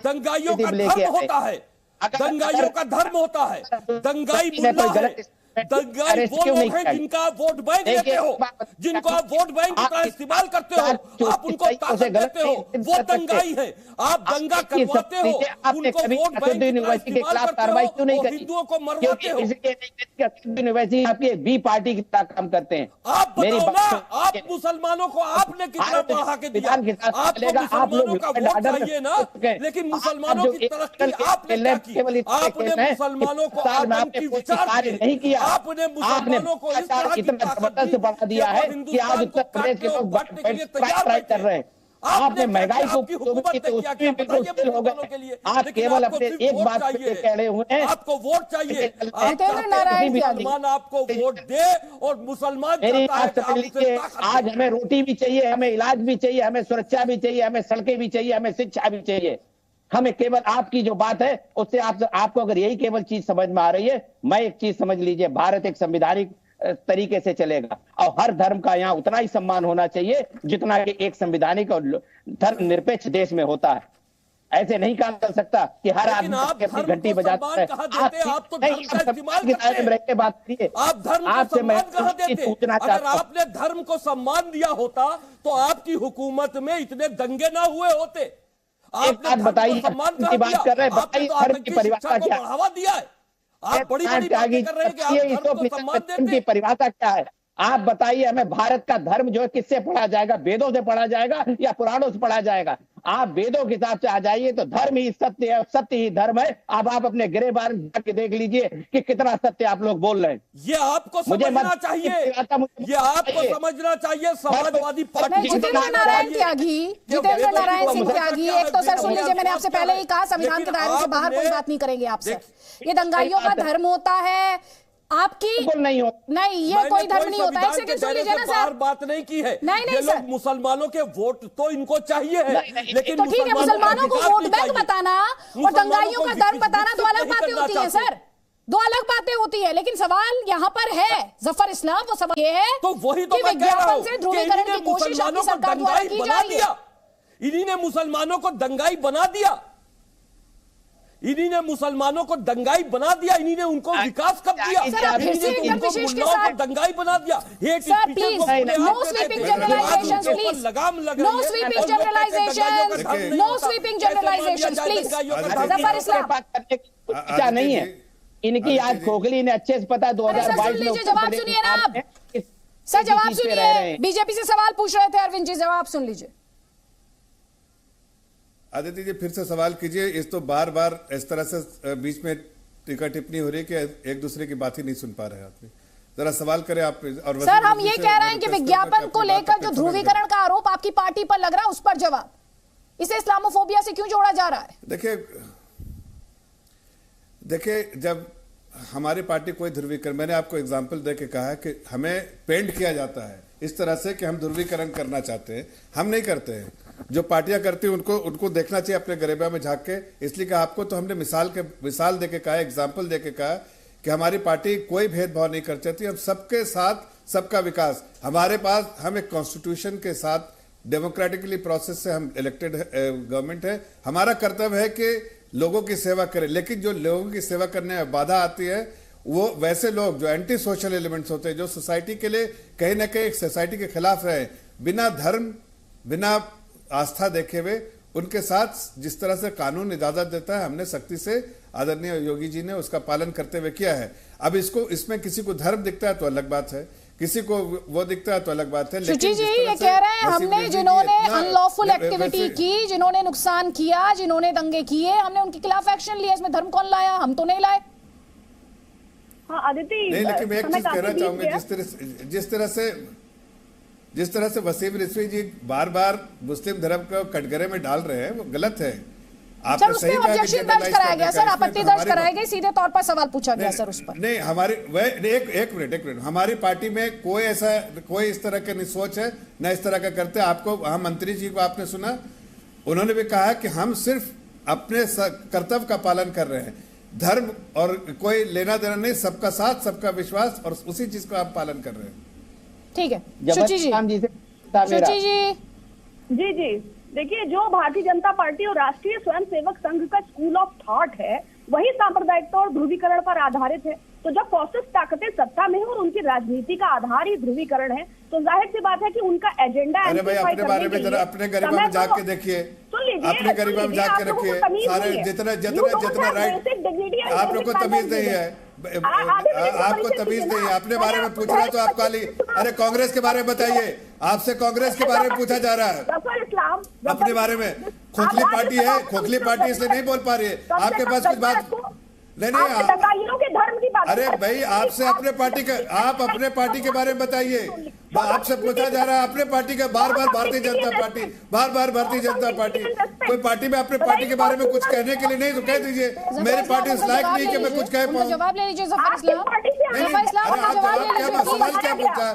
दंगाइयों का धर्म होता है, दंगाइयों का धर्म होता है। दंगाई मुल्ला है, दंगाई वो लोग हैं जिनका आप वोट बैंक लेते हो, जिनको आप वोट बैंक का इस्तेमाल करते हो, आप उनको ताकत देते हो, वो दंगाई है। आप दंगा करवाते हो, उनको वोट बैंक यूनिवर्सिटी के खिलाफ कार्रवाई क्यों नहीं करी? हिंदुओं को मरवाते हो। यूनिवर्सिटी आपकी एक बी पार्टी की तरह काम करते हैं। आप बताओ ना, आप मुसलमानों को आपने कितना बढ़ा के दिया? आपको मुसलमानों का वोट चाहिए ना, लेकिन मुसलमानों की तरक्की आपने क्या की? आपने मुसलमानों को आतंक की विचार नहीं किया। आपने मुसलमानों को इस तरह की इतना जबरदस्त बढ़ा दिया है कि आज उत्तर प्रदेश के लोग ट्राई कर रहे हैं। आपने महंगाई को मुश्किल हो गए। आप केवल अपने एक बात पे कह रहे हुए हैं, आपको वोट चाहिए। मुसलमान आपको वोट दे और मुसलमान आज हमें रोटी भी चाहिए, हमें इलाज भी चाहिए, हमें सुरक्षा भी चाहिए, हमें सड़कें भी चाहिए, हमें शिक्षा भी चाहिए। हमें केवल आपकी जो बात है उससे आपको अगर यही केवल चीज समझ में आ रही है, मैं एक चीज समझ लीजिए, भारत एक संवैधानिक तरीके से चलेगा और हर धर्म का यहाँ उतना ही सम्मान होना चाहिए जितना कि एक संवैधानिक और धर्म निरपेक्ष देश में होता है। ऐसे नहीं कहा जा सकता कि हर आदमी अपनी घंटी बजाता है। आप तो धर्म का इस्तेमाल करते हैं। बात करिए, आप धर्म को सम्मान कहाँ देते? अगर आपने धर्म को सम्मान दिया होता तो आपकी हुकूमत में इतने दंगे ना हुए होते। एक बात बताइए, की बात कर रहे हैं, बताइए धर्म की परिभाषा क्या है? बढ़ावा दिया है। आप बड़ी बड़ी बातें कर रहे हैं कि आप धर्म को सम्मान देते हैं। की परिभाषा क्या है? आप बताइए हमें, भारत का धर्म जो है किससे पढ़ा जाएगा? वेदों से पढ़ा जाएगा या पुराणों से पढ़ा जाएगा? आप वेदों के हिसाब से आ जाइए तो धर्म ही सत्य है, सत्य ही धर्म है। अब आप अपने गिरेबान जाके देख लीजिए कि कितना सत्य आप लोग बोल रहे हैं। ये आपको समझना चाहिए, ये आपको समझना चाहिए। समाजवादी पार्टी जितेंद्र नारायण सिंह त्यागी, एक तो सर सुन लीजिए, मैंने आपसे पहले ही कहा संविधान के दायरे से बाहर कोई बात नहीं करेंगे आपसे। ये दंगाइयों का धर्म होता है आपकी नहीं हो, नहीं ये कोई धर्म नहीं होता है। एक सेकंड सुन लीजिए ना सर, बात नहीं की है। नहीं सर, मुसलमानों के वोट तो इनको चाहिए है, लेकिन तो ठीक है, मुसलमानों को वोट बैंक बताना और दंगाइयों का धर्म बताना दो अलग बातें होती है सर, दो अलग बातें होती है। लेकिन सवाल यहाँ पर है जफर इस्लाम, वो सवाल ये है तो वही तो मैं कह रहा हूं कि ध्रुवीकरण की कोशिश आपकी सरकार द्वारा की जा रही है। इन्हीं ने मुसलमानों को दंगाई बना दिया, इन्हीं ने मुसलमानों को दंगाई बना दिया, इन्हीं ने उनको विकास कब दिया? फिर से एकदम विशेष के साथ दंगाई बना दिया। Sir please no sweeping generalisations please, no sweeping generalisations, no sweeping generalisations please. Zafar Islam क्या नहीं है इनकी आज खोखली इन्हें अच्छे से पता है 2022 में। जवाब सुनिए ना आप सर, जवाब सुनिए। बीजेपी से सवाल पूछ रहे थे अरविंद जी, जवाब सुन लीजिए। आदित्य जी फिर से सवाल कीजिए। इस तो बार बार इस तरह से बीच में टीका टिप्पणी हो रही है कि एक दूसरे की बात ही नहीं सुन पा रहे आदमी। जरा सवाल करें आप। और सर हम ये कह रहे हैं कि विज्ञापन को लेकर जो ध्रुवीकरण का आरोप आपकी पार्टी पर लग रहा है उस पर जवाब, इसे इस्लामोफोबिया से क्यों जोड़ा जा रहा है? देखिए जब हमारी पार्टी कोई ध्रुवीकरण, मैंने आपको एग्जाम्पल दे के कहा कि हमें पेंट किया जाता है इस तरह से कि हम ध्रुवीकरण करना चाहते हैं, हम नहीं करते हैं। जो पार्टियां करती हैं उनको देखना चाहिए अपने गरीबा में झांक के। इसलिए कि आपको तो हमने मिसाल दे के कहा, एग्जाम्पल दे के कहा कि हमारी पार्टी कोई भेदभाव नहीं कर चाहती, हम सबके साथ सबका विकास। हमारे पास हम एक कॉन्स्टिट्यूशन के साथ डेमोक्रेटिकली प्रोसेस से हम इलेक्टेड गवर्नमेंट है। हमारा कर्तव्य है कि लोगों की सेवा करें, लेकिन जो लोगों की सेवा करने में बाधा आती है वो वैसे लोग जो एंटी सोशल एलिमेंट्स होते हैं, जो सोसाइटी के लिए कहीं ना कहीं सोसाइटी के खिलाफ रहे, बिना धर्म बिना आस्था देखे हुए, उनके साथ जिस तरह से कानून इजाजत देता है हमने सख्ती से, आदरणीय योगी जी ने उसका पालन करते हुए किया है। अब इसमें किसी को धर्म दिखता है तो अलग बात है, किसी को वो दिखता है तो अलग बात है। शुचि जी ये कह रहे हैं हमने जिन्होंने अनलॉफुल एक्टिविटी की, जिन्होंने नुकसान किया, जिन्होंने दंगे किए, हमने उनके खिलाफ एक्शन लिया, इसमें धर्म कौन लाया? हम तो नहीं लाए। हाँ आदित्य, नहीं, लेकिन मैं एक चीज कहना चाहूंगा, जिस तरह से जिस तरह से वसीम रिजवी जी बार बार मुस्लिम धर्म को कटघरे में डाल रहे हैं वो गलत है। सर उस पर ऑब्जेक्शन दर्ज कराया गया, सर आपत्ति दर्ज कराई गई, सीधे तौर पर सवाल पूछा गया सर उस पर। नहीं हमारी एक मिनट हमारी पार्टी में कोई इस तरह की सोच है न इस तरह का करते। आपको हम मंत्री जी को आपने सुना, उन्होंने भी कहा कि हम सिर्फ अपने कर्तव्य का पालन कर रहे हैं, धर्म और कोई लेना देना नहीं, सबका साथ सबका विश्वास, और उसी चीज को आप पालन कर रहे हैं। ठीक है शुचि जी जी देखिए, जो भारतीय जनता पार्टी और राष्ट्रीय स्वयंसेवक संघ का स्कूल ऑफ थॉट है वही सांप्रदायिकता और ध्रुवीकरण पर आधारित है। तो जब फॉसिस्ट ताकतें सत्ता में है और उनकी राजनीति का आधार ही ध्रुवीकरण है, तो जाहिर सी बात है कि उनका एजेंडा अरे भाई अपने बारे में जरा अपने गरीबा में जाके देखिए, अपने गरीबा में जाके रखिए, सारे जितना राइट आप लोग को तमीज नहीं है, आपको तमीज नहीं है। अपने बारे में पूछ रहा तो आप खाली अरे कांग्रेस के बारे में बताइए, आपसे कांग्रेस के बारे में पूछा जा रहा है, अपने बारे में। खोखली पार्टी है, खोखली पार्टी इसलिए नहीं बोल पा रही है, आपके पास कुछ बात नहीं के धर्म की बात। अरे भाई आपसे अपने पार्टी का, आप अपने पार्टी के बारे में बताइए, आपसे पूछा जा रहा है अपने पार्टी का, बार बार भारतीय जनता पार्टी, बार बार भारतीय जनता पार्टी। कोई पार्टी में अपने पार्टी के बारे में कुछ कहने के लिए नहीं तो कह दीजिए, मेरी पार्टी इस लायक नहीं कि मैं कुछ कह पाऊँ। जवाब ले लीजिए जफर इस्लाम, सवाल क्या पूछा,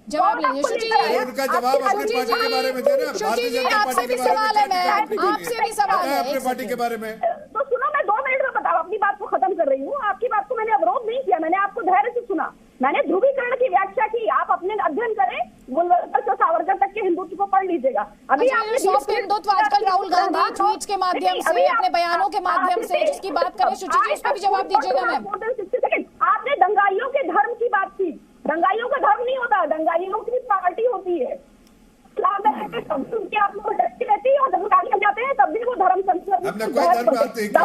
जवाब लीजिए, उनका जवाब अपनी पार्टी के बारे में देना, भारतीय जनता पार्टी के बारे में, आपसे भी सवाल है अपने पार्टी के बारे में। तो सुनो, मैं 2 मिनट में बताऊं, अपनी बात को खत्म कर रही हूँ। आपकी बात को मैंने अवरोध नहीं किया, मैंने आपको धैर्य से सुना, मैंने ध्रुवीकरण की व्याख्या की। आप अपने अध्ययन करें, गुलवंतर से सावरकर तक के हिंदुत्व को पढ़ लीजिएगा। अभी सॉफ्ट हिंदुत्व आजकल राहुल गांधी ट्वीट्स के माध्यम से, अपने बयानों के माध्यम से जिसकी बात करें, शुचि जी उस पर भी जवाब दीजिएगा मैम। आपने दंगाइयों के धर्म की बात की, दंगाइयों का धर्म नहीं होता, दंगाइयों की पार्टी होती है। आप लोग रहती है और दंगाइयां जाते हैं तब भी वो धर्म संस्कृति, हमने कोई धर्म की बात नहीं की,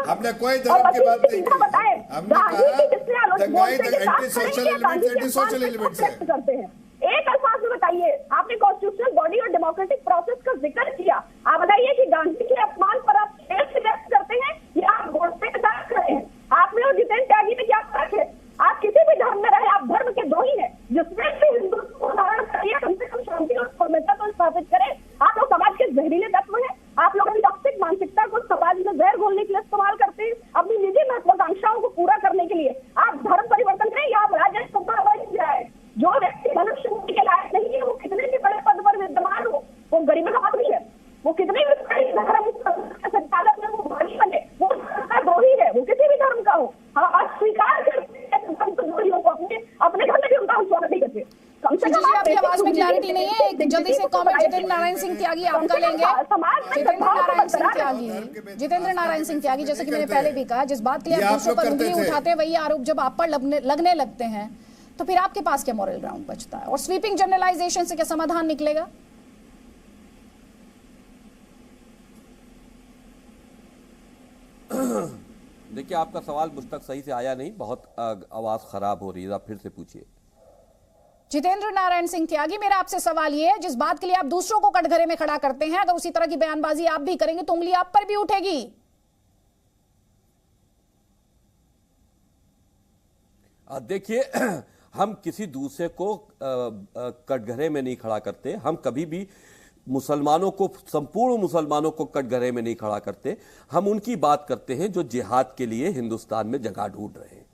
हमने कोई धर्म की बात नहीं की, हमने कहा दंगाई एंटी सोशल एलिमेंट्स करते हैं। एक अल्फाज में बताइए, आपने कॉन्स्टिट्यूशनल बॉडी और डेमोक्रेटिक प्रोसेस का जिक्र किया, आप बताइए कि गांधी के अपमान पर आप खेल से व्यक्त करते हैं या आप गोडसे के साथ खड़े हैं? आप में और जितेंद्र त्यागी में क्या फर्क है? आप किसी भी धर्म में रहे, आप धर्म के दो ही हैं, जिसमें भी हिंदुत्व को धारण करिए, कम से कम शांति और सौम्यता को स्थापित करें। आप लोग समाज के जहरीले तत्व हैं, आप लोग अपनी टॉक्सिक मानसिकता को समाज में जहर घोलने के लिए इस्तेमाल करते हैं, अपनी निजी महत्वाकांक्षाओं को पूरा करने के लिए। आप धर्म परिवर्तन करें या आप राज्यसभा बन जाए। जो व्यक्ति मनुष्य होने के लायक नहीं है, वो कितने भी बड़े पद पर विद्यमान हो, वो गरीब का आदमी है, वो कितने भी धर्म संचालक में वो भागी बने, वो द्रोही है, वो किसी भी धर्म का हो। हाँ, आप स्वीकार करते हैं द्रोहियों को, अपने घर में भी उनका स्वागत नहीं करते। आपकी आवाज में क्लैरिटी नहीं है, एक जल्दी से कमेंट जितेंद्र नारायण सिंह त्यागी आपका लेंगे। जितेंद्र नारायण सिंह त्यागी, जैसे कि मैंने पहले भी कहा, जिस बात के लिए आप दूसरों पर उंगली उठाते हैं वही आरोप जब आप पर लगने लगते हैं तो फिर आपके पास क्या मॉरल ग्राउंड बचता है? और स्वीपिंग जनरलाइजेशन से क्या समाधान निकलेगा? देखिए, आपका सवाल मुझ तक सही से आया नहीं, बहुत आवाज खराब हो रही है, आप फिर से पूछिए। जितेंद्र नारायण सिंह त्यागी, मेरा आपसे सवाल ये है, जिस बात के लिए आप दूसरों को कटघरे में खड़ा करते हैं, अगर उसी तरह की बयानबाजी आप भी करेंगे तो उंगली आप पर भी उठेगी। देखिए, हम किसी दूसरे को कटघरे में नहीं खड़ा करते, हम कभी भी मुसलमानों को, संपूर्ण मुसलमानों को कटघरे में नहीं खड़ा करते। हम उनकी बात करते हैं जो जिहाद के लिए हिंदुस्तान में जगह ढूंढ रहे हैं।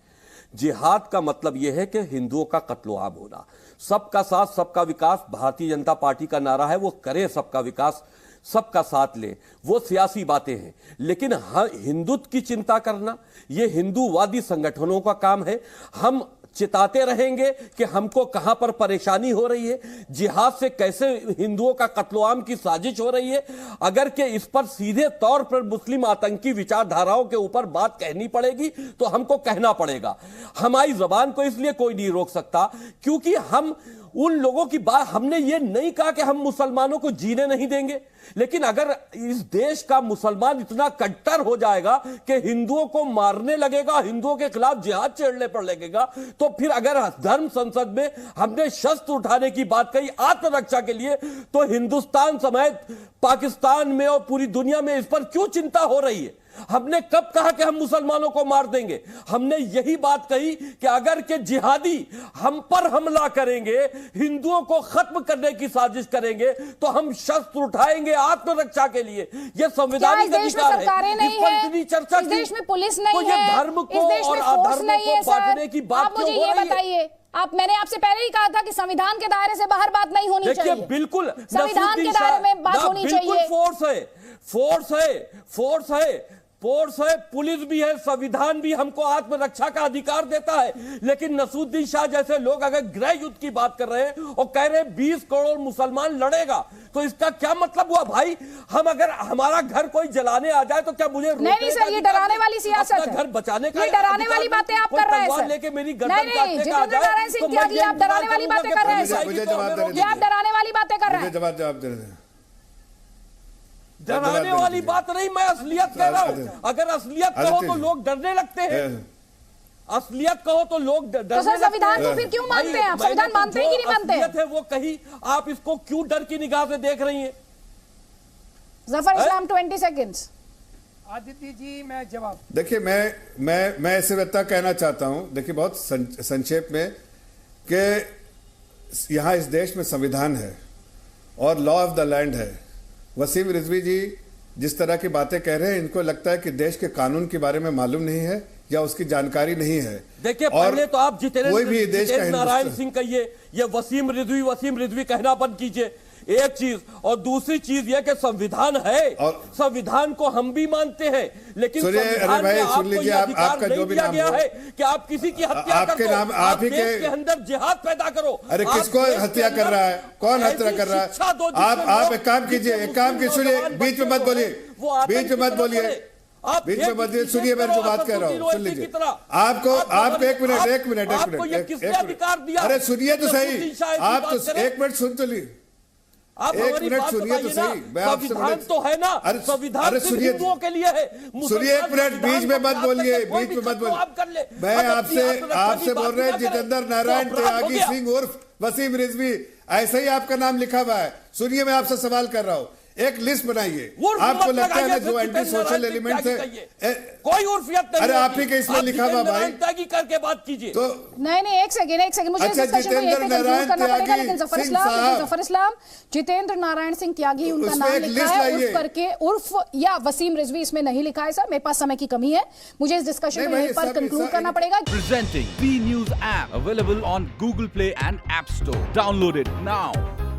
जिहाद का मतलब यह है कि हिंदुओं का कत्लो-आम होना, सबका साथ सबका विकास भारतीय जनता पार्टी का नारा है, वो करे सबका विकास, सबका साथ ले, वो सियासी बातें हैं। लेकिन हिंदुत्व की चिंता करना ये हिंदूवादी संगठनों का काम है। हम चिताते रहेंगे कि हमको कहां पर परेशानी हो रही है, जिहाद से कैसे हिंदुओं का कत्लोआम की साजिश हो रही है। अगर कि इस पर सीधे तौर पर मुस्लिम आतंकी विचारधाराओं के ऊपर बात कहनी पड़ेगी तो हमको कहना पड़ेगा। हमारी जबान को इसलिए कोई नहीं रोक सकता क्योंकि हम उन लोगों की बात, हमने ये नहीं कहा कि हम मुसलमानों को जीने नहीं देंगे, लेकिन अगर इस देश का मुसलमान इतना कट्टर हो जाएगा कि हिंदुओं को मारने लगेगा, हिंदुओं के खिलाफ जिहाद छेड़ने पर लगेगा, तो फिर अगर धर्म संसद में हमने शस्त्र उठाने की बात कही आत्मरक्षा के लिए, तो हिंदुस्तान समेत पाकिस्तान में और पूरी दुनिया में इस पर क्यों चिंता हो रही है? हमने कब कहा कि हम मुसलमानों को मार देंगे? हमने यही बात कही कि अगर के जिहादी हम पर हमला करेंगे, हिंदुओं को खत्म करने की साजिश करेंगे, तो हम शस्त्र उठाएंगे आत्मरक्षा के लिए। यह संवैधानिक अधिकार है। इस पर इतनी चर्चा इस देश में पुलिस नहीं तो है, ये धर्म को और अधर्म को बांटने की बात आप मुझे ये बताइए, मैंने आपसे पहले ही कहा था कि संविधान के दायरे से बाहर बात नहीं होनी चाहिए। देखिए, बिल्कुल संविधान के दायरे में बात होनी चाहिए। फोर्स है, पुलिस भी है, संविधान भी हमको आत्मरक्षा का अधिकार देता है। लेकिन नसूरुद्दीन शाह जैसे लोग अगर गृह युद्ध की बात कर रहे हैं और कह रहे हैं 20 करोड़ मुसलमान लड़ेगा, तो इसका क्या मतलब हुआ भाई? हम अगर हमारा घर कोई जलाने आ जाए तो क्या मुझे नहीं सर, ये डराने वाली सियासत है। घर बचाने का ये डराने वाली बातें आप कर रहे हैं सर। लेके मेरी गर्दन नहीं, जितेंद्र नारायण सिंह त्यागी, आप डराने वाली बातें कर रहे हैं सर। ये आप डराने वाली बातें कर रहे हैं। जवाब दे रहे हैं। डराने वाली बात नहीं, मैं असलियत कह रहा हूं। अगर असलियत कहो तो लोग डरने लगते हैं। असलियत कहो तो लोग डरने लगते हैं। संविधान को फिर क्यों मानते हैं आप? संविधान मानते हैं कि नहीं मानते हैं? असलियत है वो कही, आप इसको क्यों डर की निगाह से देख रही हैं? जफर इस्लाम 20 सेकंड्स। आदित्य जी, मैं जवाब देखिए, मैं ऐसे व्यक्ता कहना चाहता हूं। देखिए, बहुत संक्षेप में कि यहां इस देश में संविधान है और लॉ ऑफ द लैंड है। वसीम रिजवी जी जिस तरह की बातें कह रहे हैं, इनको लगता है कि देश के कानून के बारे में मालूम नहीं है या उसकी जानकारी नहीं है। देखिए, पहले तो आप जितेंद्र नारायण सिंह कहिए, ये वसीम रिजवी कहना बंद कीजिए, एक चीज। और दूसरी चीज यह कि संविधान है और संविधान को हम भी मानते हैं, लेकिन संविधान में आपको यह अधिकार नहीं दिया गया है कि आप किसी की हत्या कर दो, आप देश के अंदर जिहाद पैदा करो। अरे किसको हत्या कर रहा है? कौन हत्या कर रहा है? आप एक काम कीजिए, एक काम कीजिए, सुनिए, बीच में मत बोलिए, बीच में मत बोलिए, बीच में मत सुनिए, मैं जो बात कह रहा हूँ सुन लीजिए। आपको एक मिनट अरे सुनिए तो सही, आप तो एक मिनट सुन तो ली, एक मिनट सुनिए तो सही। मैं आपसे संविधान तो है ना, संविधान हिंदुओं के लिए है। सुनिए, एक मिनट, बीच में मत बोलिए, बीच में मत बोलिए। मैं आपसे बोल रहे हैं जितेंद्र नारायण त्यागी सिंह उर्फ वसीम रिजवी, ऐसे ही आपका नाम लिखा हुआ है। सुनिए, मैं आपसे सवाल कर रहा हूँ, एक लिस्ट बनाइए। आपको लगता है ना जो एंटी सोशल एलिमेंट्स है, कोई उर्फियत नहीं। अरे आप ही के इसमें लिखा हुआ भाई, त्यागी करके बात कीजिए। तो नहीं, एक सेकंड, मुझे अच्छा, जितेंद्र नारायण त्यागी जफर इस्लाम, जितेंद्र नारायण सिंह त्यागी उनका नाम लिखा है, उर्फ करके, उर्फ या वसीम रिजवी इसमें नहीं लिखा है। सर, मेरे पास समय की कमी है, मुझे इस डिस्कशन को यहीं पर कंक्लूड करना पड़ेगा। Presenting B News app available on Google Play and App Store. Download it now.